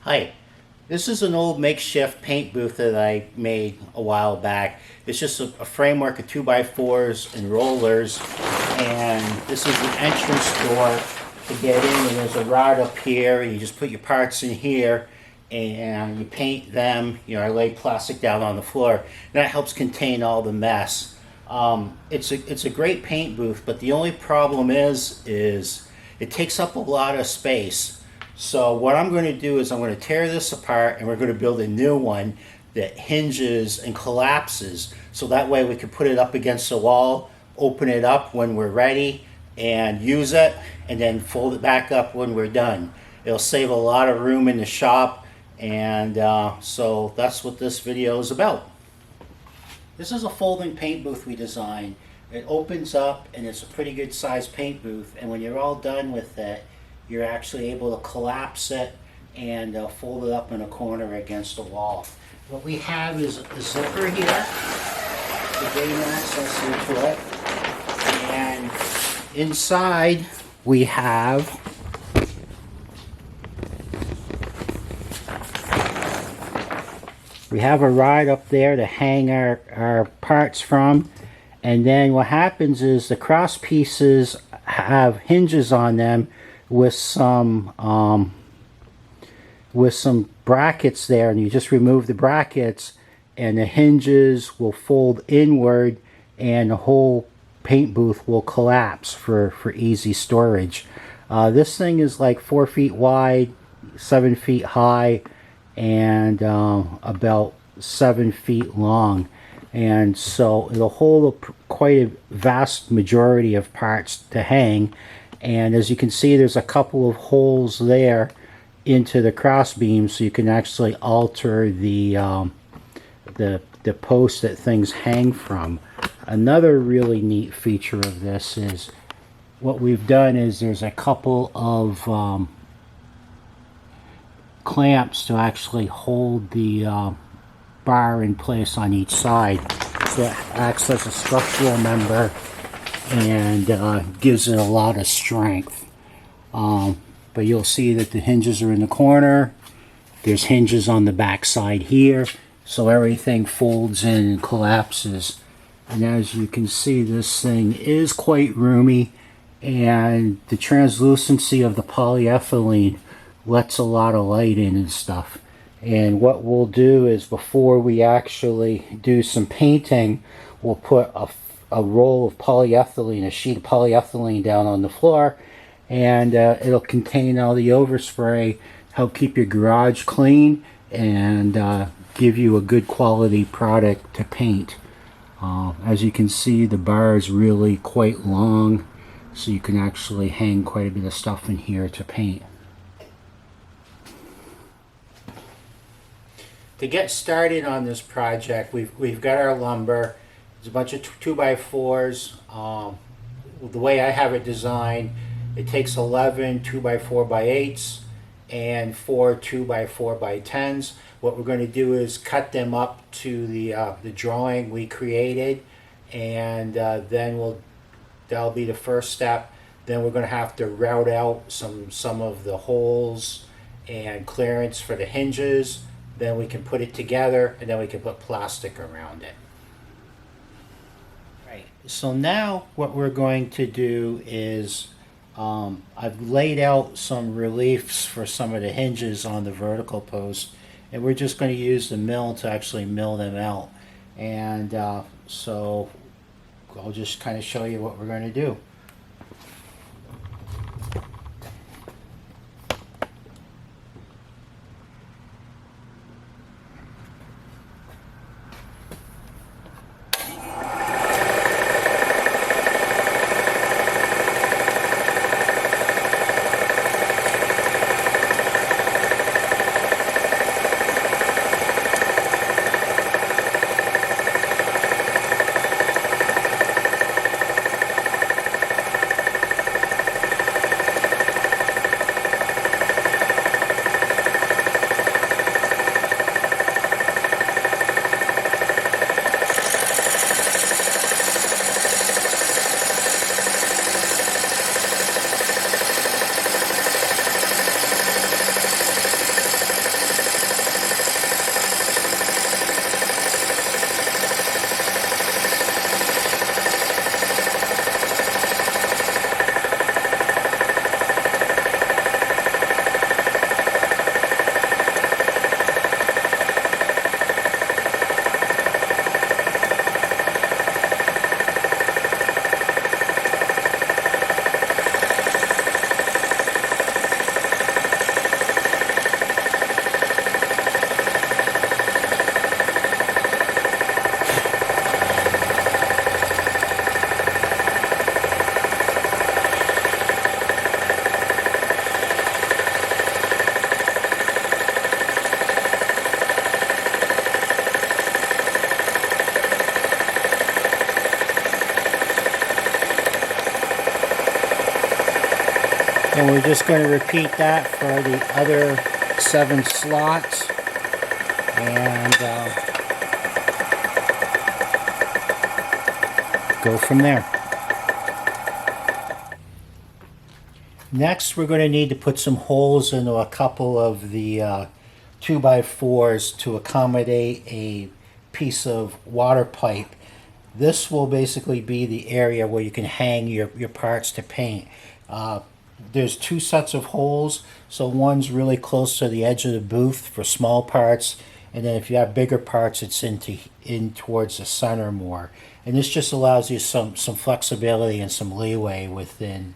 Hi, this is an old makeshift paint booth that I made a while back. It's just a framework of 2x4s and rollers, and this is the entrance door to get in, and there's a rod up here, and you just put your parts in here, and you paint them. I lay plastic down on the floor, and that helps contain all the mess. It's a great paint booth, but the only problem is it takes up a lot of space. So what I'm going to do is I'm going to tear this apart and we're going to build a new one that hinges and collapses. So that way we can put it up against the wall, open it up when we're ready and use it, and then fold it back up when we're done. It'll save a lot of room in the shop, and so that's what this video is about. This is a folding paint booth we designed. It opens up and it's a pretty good sized paint booth, and when you're all done with it, you're actually able to collapse it and fold it up in a corner against the wall. What we have is a zipper here to gain access into it, and inside we have a rod up there to hang our parts from, and then what happens is the cross pieces have hinges on them with some brackets there, and you just remove the brackets and the hinges will fold inward and the whole paint booth will collapse for easy storage. This thing is like 4 feet wide, 7 feet high, and about 7 feet long, and so it'll hold quite a vast majority of parts to hang. And as you can see, there's a couple of holes there into the cross beam, so you can actually alter the post that things hang from. Another really neat feature of this is what we've done is there's a couple of clamps to actually hold the bar in place on each side. So it acts as a structural member and gives it a lot of strength. But you'll see that the hinges are in the corner. There's hinges on the back side here, so everything folds in and collapses. And as you can see, this thing is quite roomy, and the translucency of the polyethylene lets a lot of light in and stuff. And what we'll do is, before we actually do some painting, we'll put a roll of polyethylene, a sheet of polyethylene down on the floor, and it'll contain all the overspray, help keep your garage clean, and give you a good quality product to paint. As you can see, the bar is really quite long, so you can actually hang quite a bit of stuff in here to paint. To get started on this project, we've got our lumber. There's a bunch of 2x4s. The way I have it designed, it takes 11 2x4x8s and 4 2x4x10s. What we're going to do is cut them up to the drawing we created, and then that'll be the first step. Then we're going to have to route out some of the holes and clearance for the hinges. Then we can put it together, and then we can put plastic around it. Right. So now what we're going to do is I've laid out some reliefs for some of the hinges on the vertical post, and we're just going to use the mill to actually mill them out. And so I'll just kind of show you what we're going to do. And we're just going to repeat that for the other 7 slots. And go from there. Next, we're going to need to put some holes into a couple of the 2x4s to accommodate a piece of water pipe. This will basically be the area where you can hang your parts to paint. There's 2 sets of holes, so one's really close to the edge of the booth for small parts, and then if you have bigger parts, it's in towards the center more. And this just allows you some flexibility and some leeway within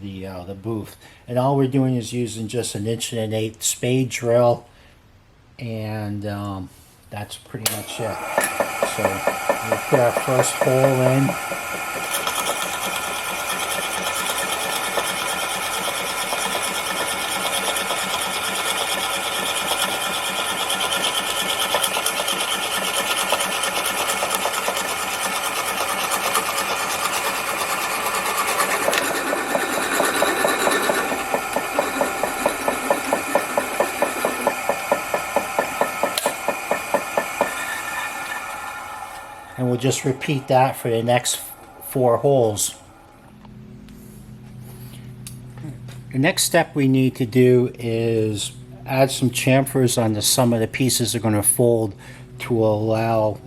the booth. And all we're doing is using just an 1.1/8" spade drill, and that's pretty much it. So we'll put our first hole in. And we'll just repeat that for the next 4 holes. The next step we need to do is add some chamfers on some of the pieces that are going to fold to allow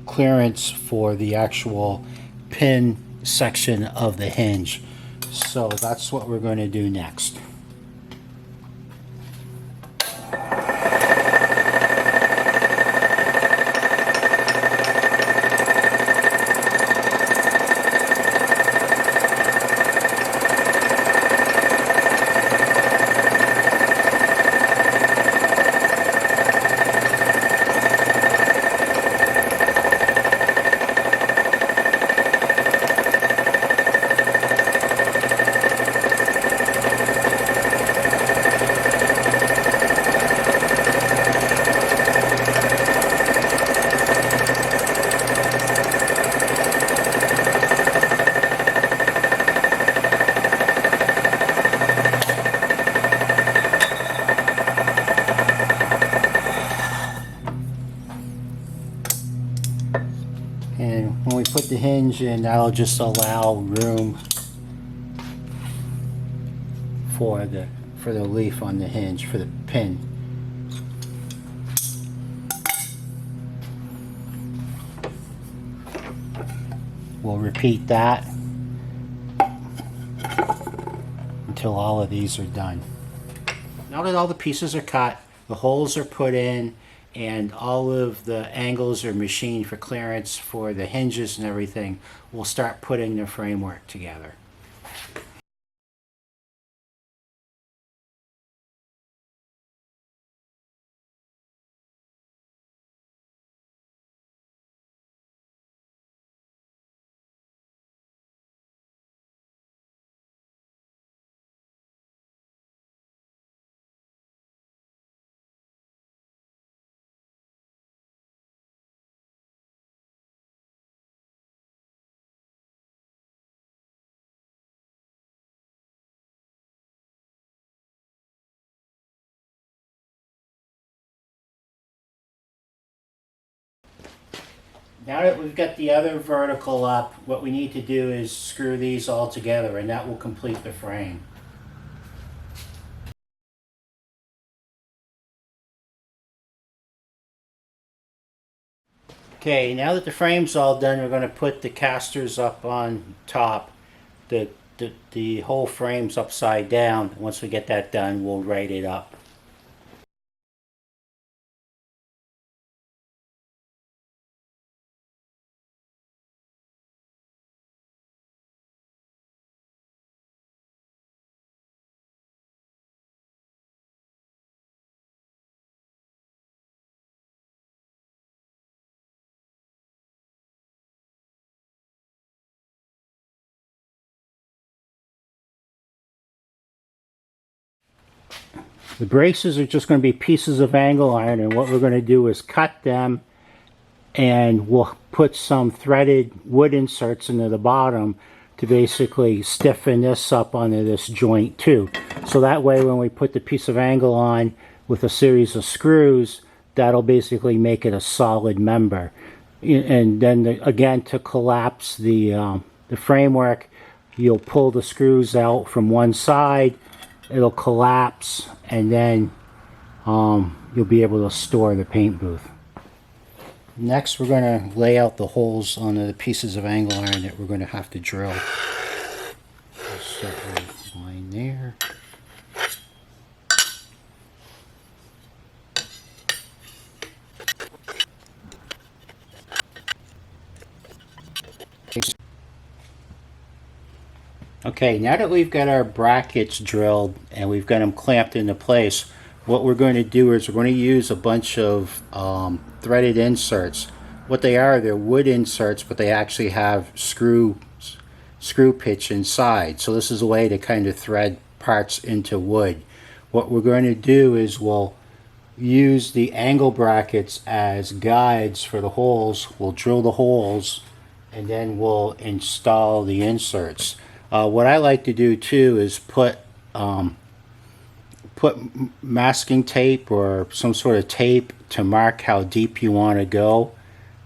clearance for the actual pin section of the hinge. So that's what we're going to do next. And when we put the hinge in, that'll just allow room for the leaf on the hinge, for the pin. We'll repeat that until all of these are done. Now that all the pieces are cut, the holes are put in, and all of the angles are machined for clearance for the hinges and everything, we'll start putting the framework together. Now that we've got the other vertical up, what we need to do is screw these all together, and that will complete the frame. Okay, now that the frame's all done, we're going to put the casters up on top. The whole frame's upside down. Once we get that done, we'll right it up. The braces are just going to be pieces of angle iron, and what we're going to do is cut them, and we'll put some threaded wood inserts into the bottom to basically stiffen this up onto this joint too. So that way when we put the piece of angle on with a series of screws, that'll basically make it a solid member. And then again, to collapse the framework, you'll pull the screws out from one side, it'll collapse, and then you'll be able to store the paint booth. Next, we're going to lay out the holes on the pieces of angle iron that we're going to have to drill. Start with a line there. Okay, now that we've got our brackets drilled and we've got them clamped into place, what we're going to do is we're going to use a bunch of threaded inserts. What they are, they're wood inserts, but they actually have screw pitch inside. So this is a way to kind of thread parts into wood. What we're going to do is we'll use the angle brackets as guides for the holes. We'll drill the holes and then we'll install the inserts. What I like to do too is put masking tape or some sort of tape to mark how deep you want to go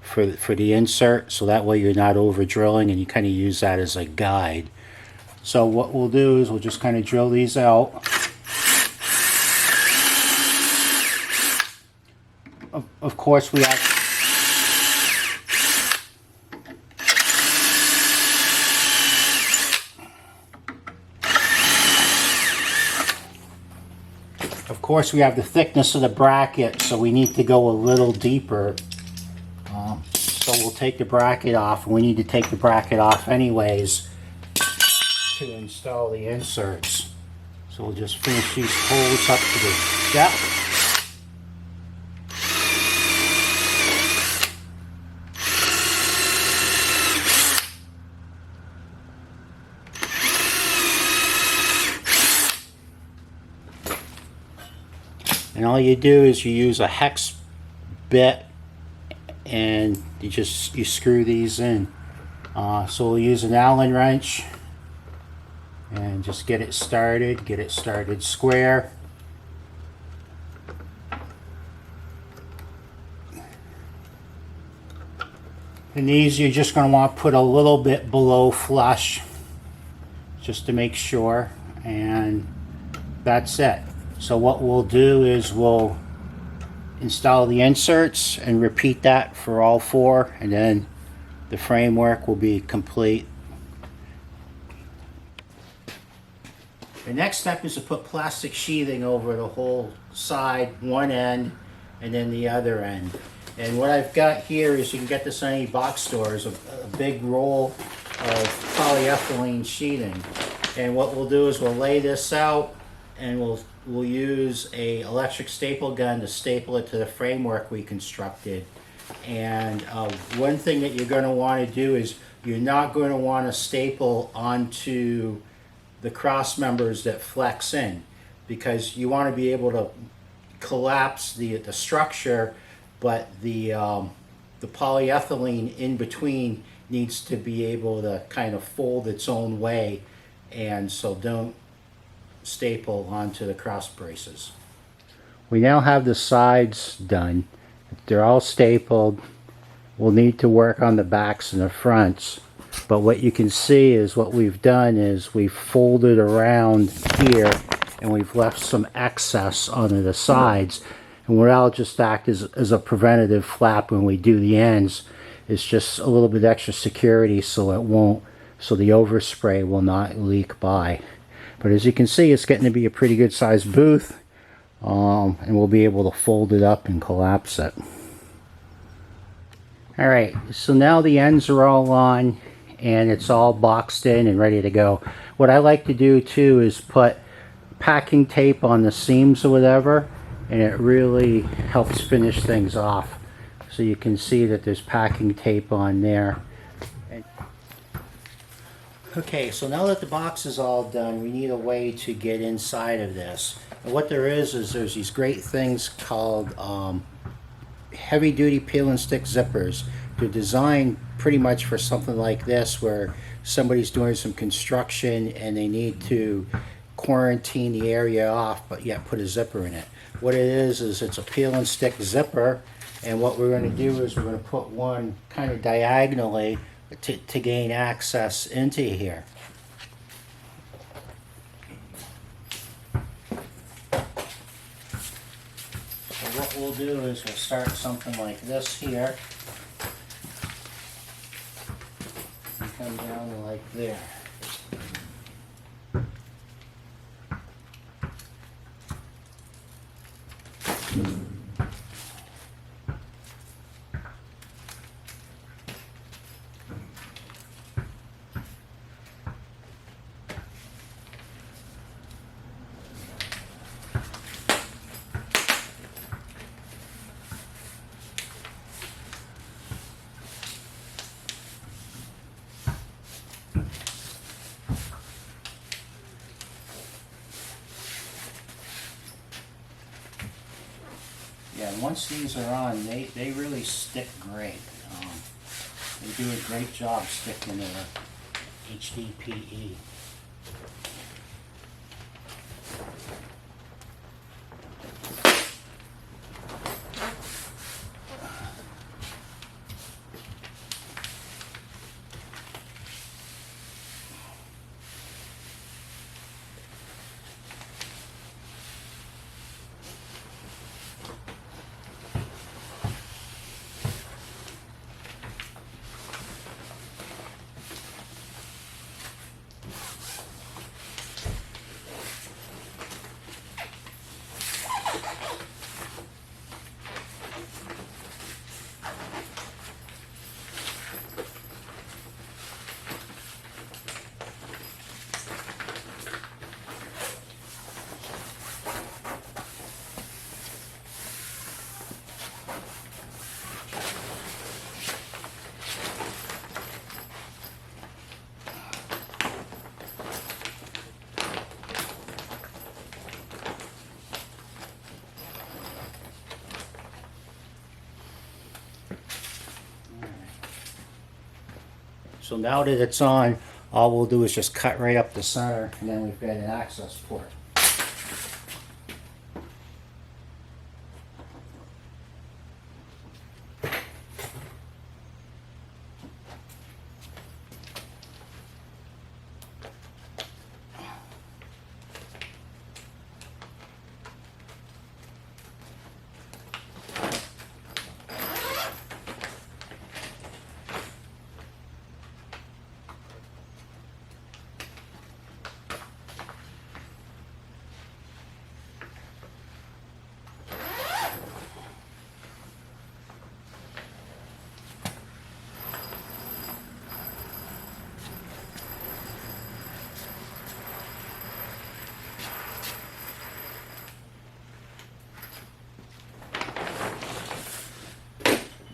for the insert, so that way you're not over drilling and you kind of use that as a guide. So what we'll do is we'll just kind of drill these out. Of course we have the thickness of the bracket, so we need to go a little deeper. So we'll take the bracket off, and we need to take the bracket off anyways to install the inserts. So we'll just finish these holes up to the depth. And all you do is you use a hex bit and you screw these in. So we'll use an Allen wrench and just get it started square. And these you're just going to want to put a little bit below flush just to make sure, and that's it. So what we'll do is we'll install the inserts and repeat that for all four, and then the framework will be complete. The next step is to put plastic sheathing over the whole side, one end, and then the other end. And what I've got here is, you can get this in any box stores, a big roll of polyethylene sheathing. And what we'll do is we'll lay this out, and we'll use a electric staple gun to staple it to the framework we constructed. And one thing that you're going to want to do is you're not going to want to staple onto the cross members that flex in, because you want to be able to collapse the structure, but the polyethylene in between needs to be able to kind of fold its own way, and so don't staple onto the cross braces. We now have the sides done. They're all stapled. We'll need to work on the backs and the fronts, but what you can see is what we've done is we've folded around here and we've left some excess onto the sides, and what I'll just act as a preventative flap when we do the ends. It's just a little bit extra security so the overspray will not leak by. But as you can see, it's getting to be a pretty good sized booth, and we'll be able to fold it up and collapse it. Alright, so now the ends are all on and it's all boxed in and ready to go. What I like to do too is put packing tape on the seams or whatever, and it really helps finish things off. So you can see that there's packing tape on there. Okay, so now that the box is all done, we need a way to get inside of this. And what there is there's these great things called heavy duty peel and stick zippers. they're designed pretty much for something like this where somebody's doing some construction and they need to quarantine the area off but yet put a zipper in it. What it is it's a peel and stick zipper, and what we're going to do is we're going to put one kind of diagonally to gain access into here. So what we'll do is we'll start something like this here and come down to like there. Yeah, and once these are on, they really stick great. They do a great job sticking to the HDPE. So now that it's on, all we'll do is just cut right up the center, and then we've got an access port.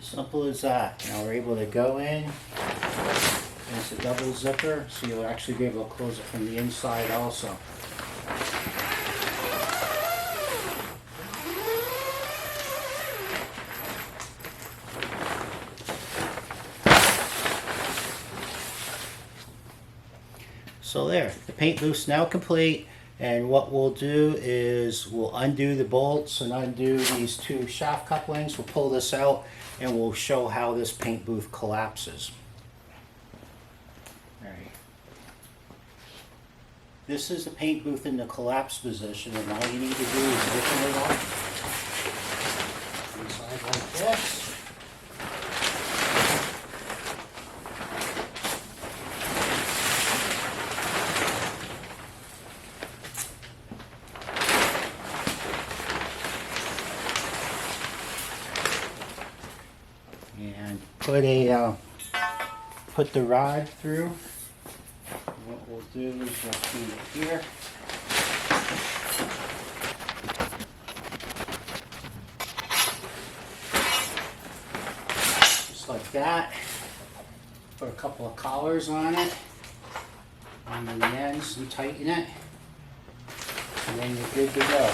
Simple as that. Now we're able to go in, and it's a double zipper, so you'll actually be able to close it from the inside also. So there, the paint booth's now complete, and what we'll do is we'll undo the bolts and undo these two shaft couplings. We'll pull this out and we'll show how this paint booth collapses. All right. This is the paint booth in the collapse position, and all you need to do is open it up inside like this. And put the rod through. What we'll do is we'll feed it here. Just like that. Put a couple of collars on it, on the ends, and tighten it, and then you're good to go.